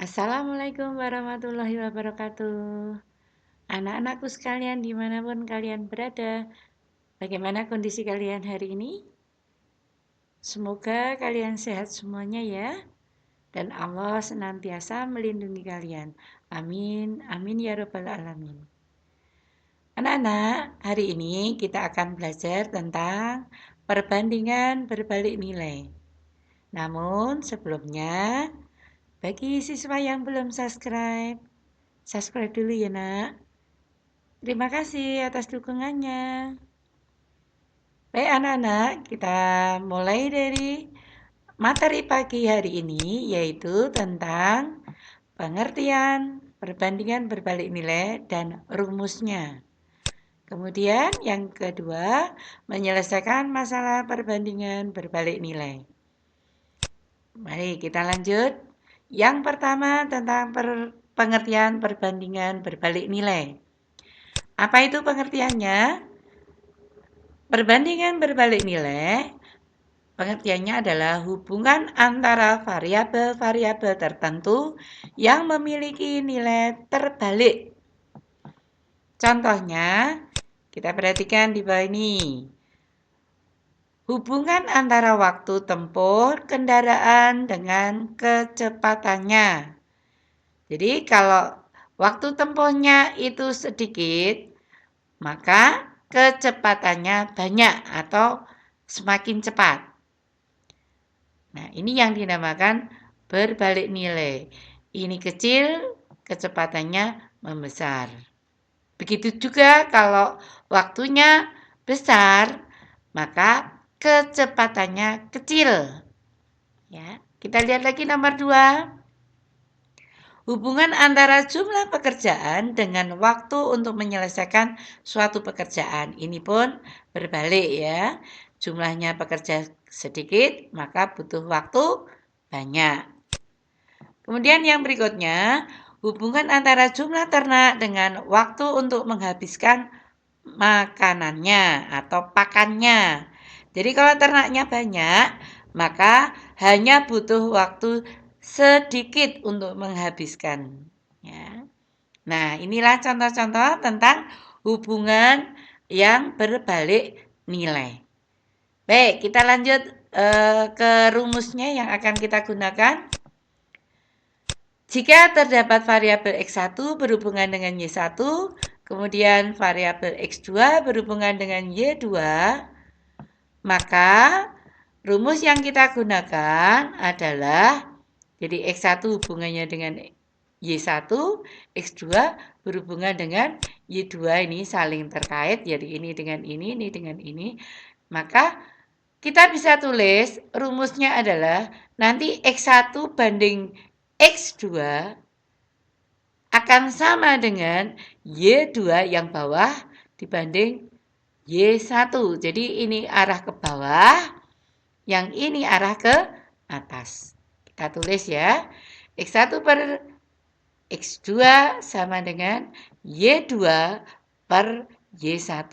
Assalamualaikum warahmatullahi wabarakatuh. Anak-anakku sekalian dimanapun kalian berada, bagaimana kondisi kalian hari ini? Semoga kalian sehat semuanya ya, dan Allah senantiasa melindungi kalian. Amin, amin ya rabbal alamin. Anak-anak, hari ini kita akan belajar tentang perbandingan berbalik nilai. Namun sebelumnya, bagi siswa yang belum subscribe dulu ya nak. Terima kasih atas dukungannya. Baik anak-anak, kita mulai dari materi pagi hari ini, yaitu tentang pengertian perbandingan berbalik nilai dan rumusnya. Kemudian yang kedua, menyelesaikan masalah perbandingan berbalik nilai. Mari kita lanjut. Yang pertama tentang pengertian perbandingan berbalik nilai. Apa itu pengertiannya? Perbandingan berbalik nilai, pengertiannya adalah hubungan antara variabel-variabel tertentu yang memiliki nilai terbalik. Contohnya, kita perhatikan di bawah ini. Hubungan antara waktu tempuh kendaraan dengan kecepatannya. Jadi kalau waktu tempuhnya itu sedikit, maka kecepatannya banyak atau semakin cepat. Nah, ini yang dinamakan berbalik nilai. Ini kecil, kecepatannya membesar. Begitu juga kalau waktunya besar, maka kecepatannya kecil. Ya, kita lihat lagi nomor 2. Hubungan antara jumlah pekerjaan dengan waktu untuk menyelesaikan suatu pekerjaan. Ini pun berbalik ya. Jumlahnya pekerja sedikit, maka butuh waktu banyak. Kemudian yang berikutnya, hubungan antara jumlah ternak dengan waktu untuk menghabiskan makanannya atau pakannya. Jadi kalau ternaknya banyak, maka hanya butuh waktu sedikit untuk menghabiskan. Ya. Nah, inilah contoh-contoh tentang hubungan yang berbalik nilai. Baik, kita lanjut ke rumusnya yang akan kita gunakan. Jika terdapat variabel X1 berhubungan dengan Y1, kemudian variabel X2 berhubungan dengan Y2, maka rumus yang kita gunakan adalah, jadi X1 hubungannya dengan Y1, X2 berhubungan dengan Y2, ini saling terkait, jadi ini dengan ini dengan ini. Maka kita bisa tulis rumusnya adalah nanti X1 banding X2 akan sama dengan Y2 yang bawah dibanding Y1. Jadi ini arah ke bawah, yang ini arah ke atas. Kita tulis ya. X1 per X2 sama dengan Y2 per Y1.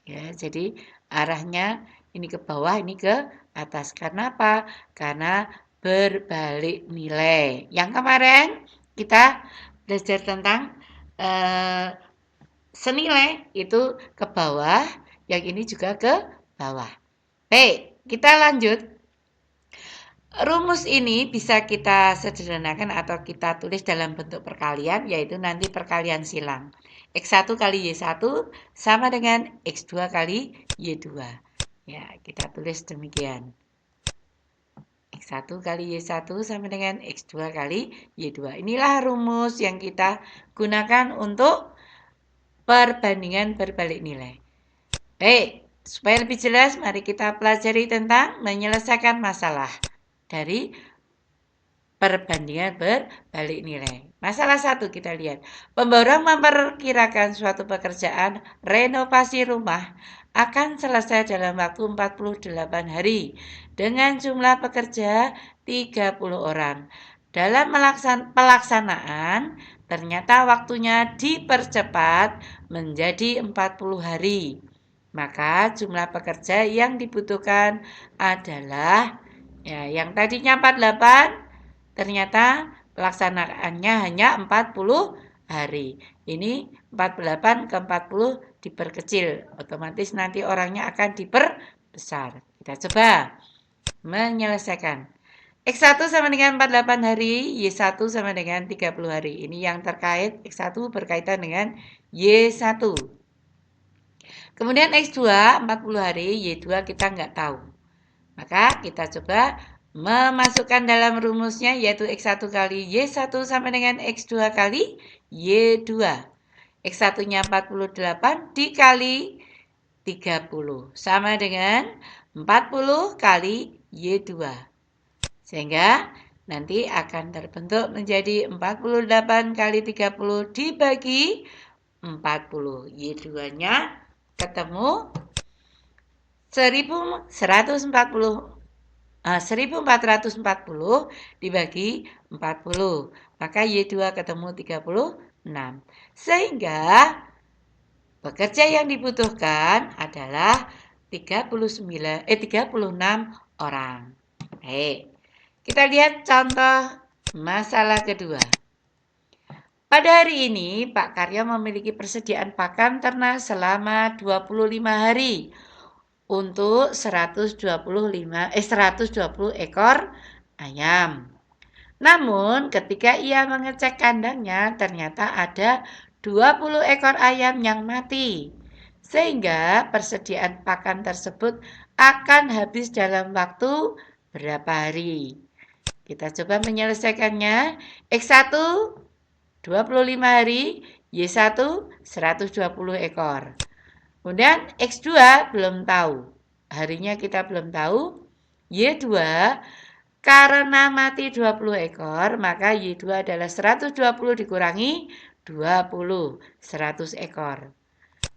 Ya, jadi arahnya ini ke bawah, ini ke atas. Karena apa? Karena berbalik nilai. Yang kemarin kita belajar tentang senilai itu ke bawah, yang ini juga ke bawah. Baik, kita lanjut. Rumus ini bisa kita sederhanakan atau kita tulis dalam bentuk perkalian, yaitu nanti perkalian silang. X1 kali Y1 sama dengan X2 kali Y2. Ya, kita tulis demikian. X1 kali Y1 sama dengan X2 kali Y2. Inilah rumus yang kita gunakan untuk perbandingan berbalik nilai. Baik, supaya lebih jelas, mari kita pelajari tentang menyelesaikan masalah dari perbandingan berbalik nilai. Masalah 1 kita lihat. Pemborong memperkirakan suatu pekerjaan renovasi rumah akan selesai dalam waktu 48 hari dengan jumlah pekerja 30 orang. Dalam pelaksanaan, ternyata waktunya dipercepat menjadi 40 hari. Maka jumlah pekerja yang dibutuhkan adalah, ya, yang tadinya 48 ternyata pelaksanaannya hanya 40 hari. Ini 48 ke 40 diperkecil. Otomatis nanti orangnya akan diperbesar. Kita coba menyelesaikan. X1 sama dengan 48 hari, Y1 sama dengan 30 hari. Ini yang terkait, X1 berkaitan dengan Y1. Kemudian X2 40 hari, Y2 kita nggak tahu. Maka kita coba memasukkan dalam rumusnya yaitu X1 kali Y1 sama dengan X2 kali Y2. X1-nya 48 dikali 30 sama dengan 40 kali Y2. Sehingga nanti akan terbentuk menjadi 48 kali 30 dibagi 40. Y2-nya ketemu 1440 dibagi 40. Maka Y2 ketemu 36. Sehingga pekerja yang dibutuhkan adalah 36 orang. Baik. Kita lihat contoh masalah kedua. Pada hari ini, Pak Karyo memiliki persediaan pakan ternak selama 25 hari untuk 120 ekor ayam. Namun, ketika ia mengecek kandangnya, ternyata ada 20 ekor ayam yang mati. Sehingga persediaan pakan tersebut akan habis dalam waktu berapa hari? Kita coba menyelesaikannya. X1 25 hari, Y1 120 ekor. Kemudian X2 belum tahu. Harinya kita belum tahu. Y2 karena mati 20 ekor, maka Y2 adalah 120 dikurangi 20, 100 ekor.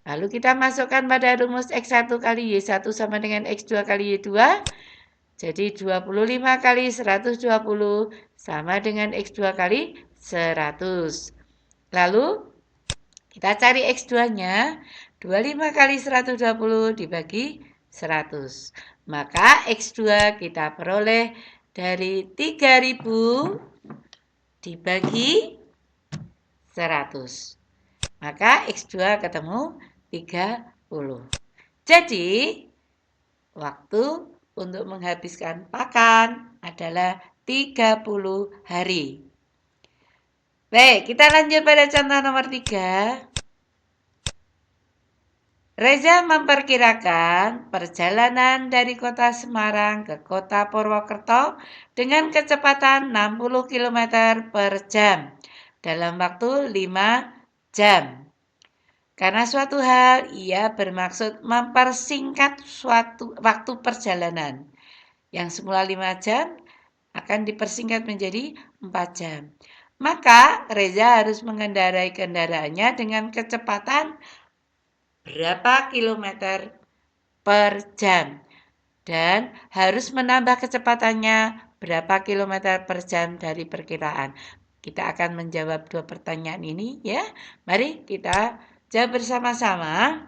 Lalu kita masukkan pada rumus X1 kali Y1 sama dengan X2 kali Y2. Jadi 25 kali 120 sama dengan X2 kali 100. Lalu kita cari X2-nya. 25 kali 120 dibagi 100. Maka X2 kita peroleh dari 3000 dibagi 100. Maka X2 ketemu 30. Jadi waktu untuk menghabiskan pakan adalah 30 hari. Baik, kita lanjut pada contoh nomor 3. Reza memperkirakan perjalanan dari kota Semarang ke kota Purwokerto dengan kecepatan 60 km per jam dalam waktu 5 jam. Karena suatu hal, ia bermaksud mempersingkat suatu waktu perjalanan. Yang semula 5 jam akan dipersingkat menjadi 4 jam. Maka Reza harus mengendarai kendaraannya dengan kecepatan berapa kilometer per jam. Dan harus menambah kecepatannya berapa kilometer per jam dari perkiraan. Kita akan menjawab dua pertanyaan ini ya. Mari kita jawab bersama-sama.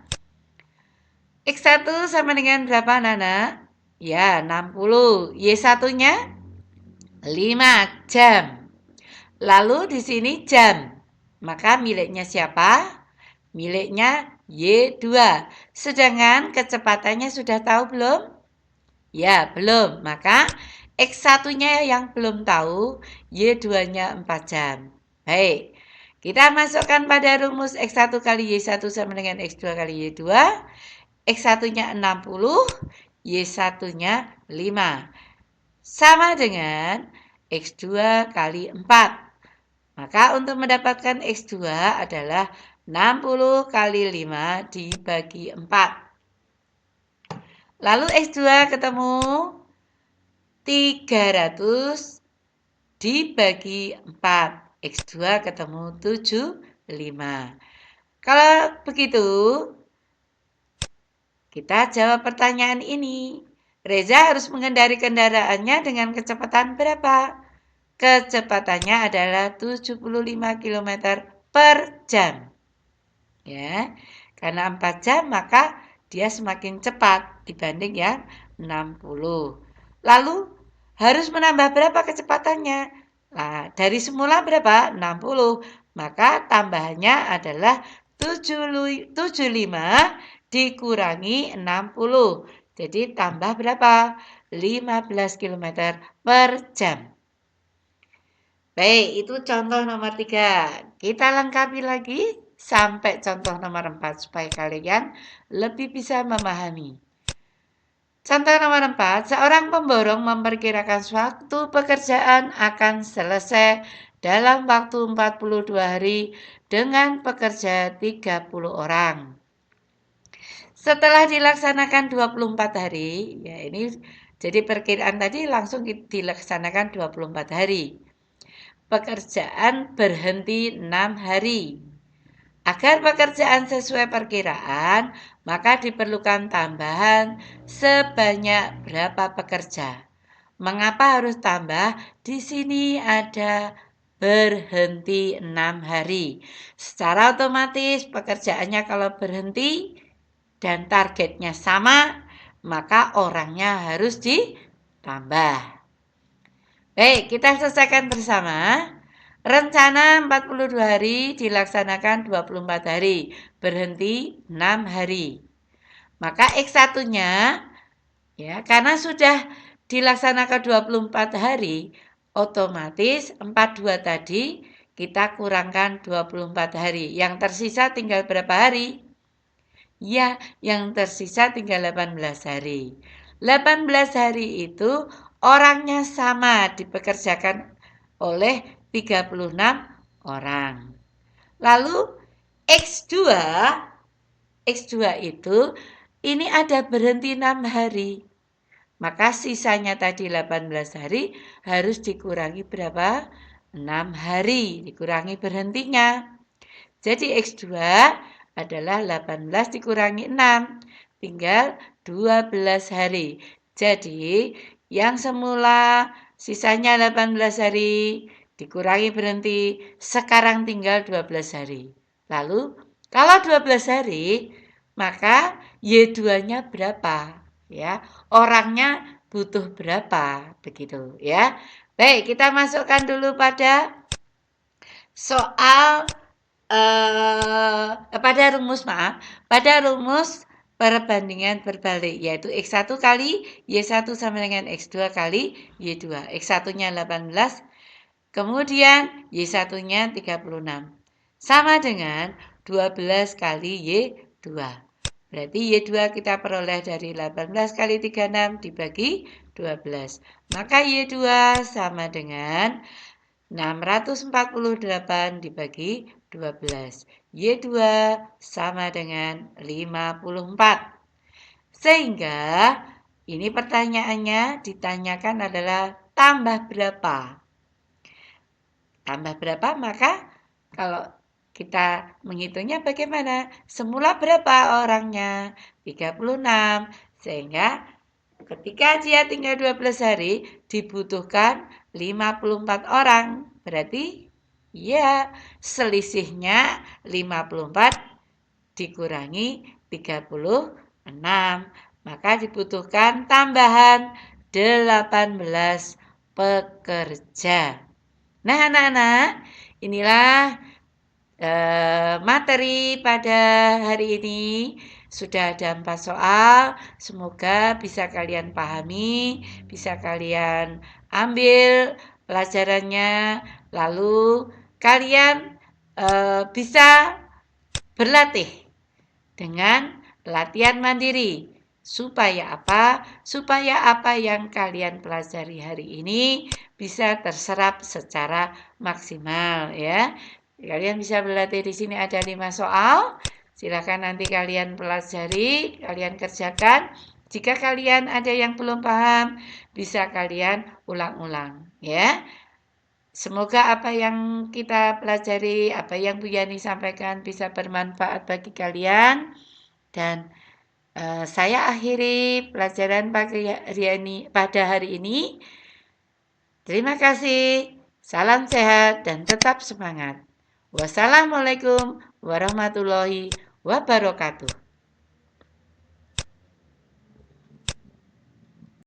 X1 sama dengan berapa Nana? Ya 60. Y1-nya 5 jam. Lalu di sini jam. Maka miliknya siapa? Miliknya Y2. Sedangkan kecepatannya sudah tahu belum? Ya, belum. Maka X1-nya yang belum tahu, Y2-nya 4 jam. Baik. Kita masukkan pada rumus X1 kali Y1 sama dengan X2 kali Y2. X1-nya 60, Y1-nya 5. Sama dengan X2 kali 4. Maka untuk mendapatkan X2 adalah 60 kali 5 dibagi 4. Lalu X2 ketemu 300 dibagi 4. X2 ketemu 75. Kalau begitu, kita jawab pertanyaan ini. Reza harus mengendari kendaraannya dengan kecepatan berapa? Kecepatannya adalah 75 km per jam. Ya, karena 4 jam maka dia semakin cepat dibanding yang 60. Lalu harus menambah berapa kecepatannya? Nah, dari semula berapa? 60. Maka tambahannya adalah 75 dikurangi 60. Jadi tambah berapa? 15 km per jam. Baik, itu contoh nomor 3. Kita lengkapi lagi sampai contoh nomor 4 supaya kalian lebih bisa memahami. Contoh nomor 4, seorang pemborong memperkirakan suatu pekerjaan akan selesai dalam waktu 42 hari dengan pekerja 30 orang. Setelah dilaksanakan 24 hari, ya ini jadi perkiraan tadi langsung dilaksanakan 24 hari. Pekerjaan berhenti 6 hari. Agar pekerjaan sesuai perkiraan, maka diperlukan tambahan sebanyak berapa pekerja. Mengapa harus tambah? Di sini ada berhenti 6 hari. Secara otomatis pekerjaannya kalau berhenti dan targetnya sama, maka orangnya harus ditambah. Baik, kita selesaikan bersama. Rencana 42 hari dilaksanakan 24 hari, berhenti 6 hari. Maka X1-nya ya, karena sudah dilaksanakan 24 hari, otomatis 42 tadi kita kurangkan 24 hari. Yang tersisa tinggal berapa hari? Ya, yang tersisa tinggal 18 hari. 18 hari itu orangnya sama dipekerjakan oleh 36 orang. Lalu X2 itu ini ada berhenti 6 hari. Maka sisanya tadi 18 hari harus dikurangi berapa? 6 hari dikurangi berhentinya. Jadi X2 adalah 18 dikurangi 6. Tinggal 12 hari. Jadi yang semula sisanya 18 hari dikurangi berhenti. Sekarang tinggal 12 hari. Lalu kalau 12 hari maka Y2-nya berapa? Ya, orangnya butuh berapa? Begitu ya. Baik, kita masukkan dulu pada soal pada rumus perbandingan berbalik, yaitu X1 kali Y1 sama dengan X2 kali Y2. X1-nya 18, kemudian Y1-nya 36. Sama dengan 12 kali Y2. Berarti Y2 kita peroleh dari 18 kali 36 dibagi 12. Maka Y2 sama dengan 648 dibagi 12. Y2 sama dengan 54. Sehingga ini pertanyaannya ditanyakan adalah tambah berapa? Tambah berapa? Maka kalau kita menghitungnya bagaimana? Semula berapa orangnya? 36. Sehingga ketika dia tinggal 12 hari dibutuhkan 54 orang. Berarti ya selisihnya 54 dikurangi 36. Maka dibutuhkan tambahan 18 pekerja. Nah anak-anak, inilah materi pada hari ini. Sudah ada 4 soal, semoga bisa kalian pahami, bisa kalian ambil pelajarannya, lalu kalian bisa berlatih dengan latihan mandiri. Supaya apa? Supaya apa yang kalian pelajari hari ini bisa terserap secara maksimal ya. Kalian bisa berlatih di sini ada 5 soal. Silakan nanti kalian pelajari, kalian kerjakan. Jika kalian ada yang belum paham, bisa kalian ulang-ulang ya. Semoga apa yang kita pelajari, apa yang Bu Yani sampaikan bisa bermanfaat bagi kalian. Dan saya akhiri pelajaran pada hari ini. Terima kasih. Salam sehat dan tetap semangat. Wassalamualaikum warahmatullahi wabarakatuh.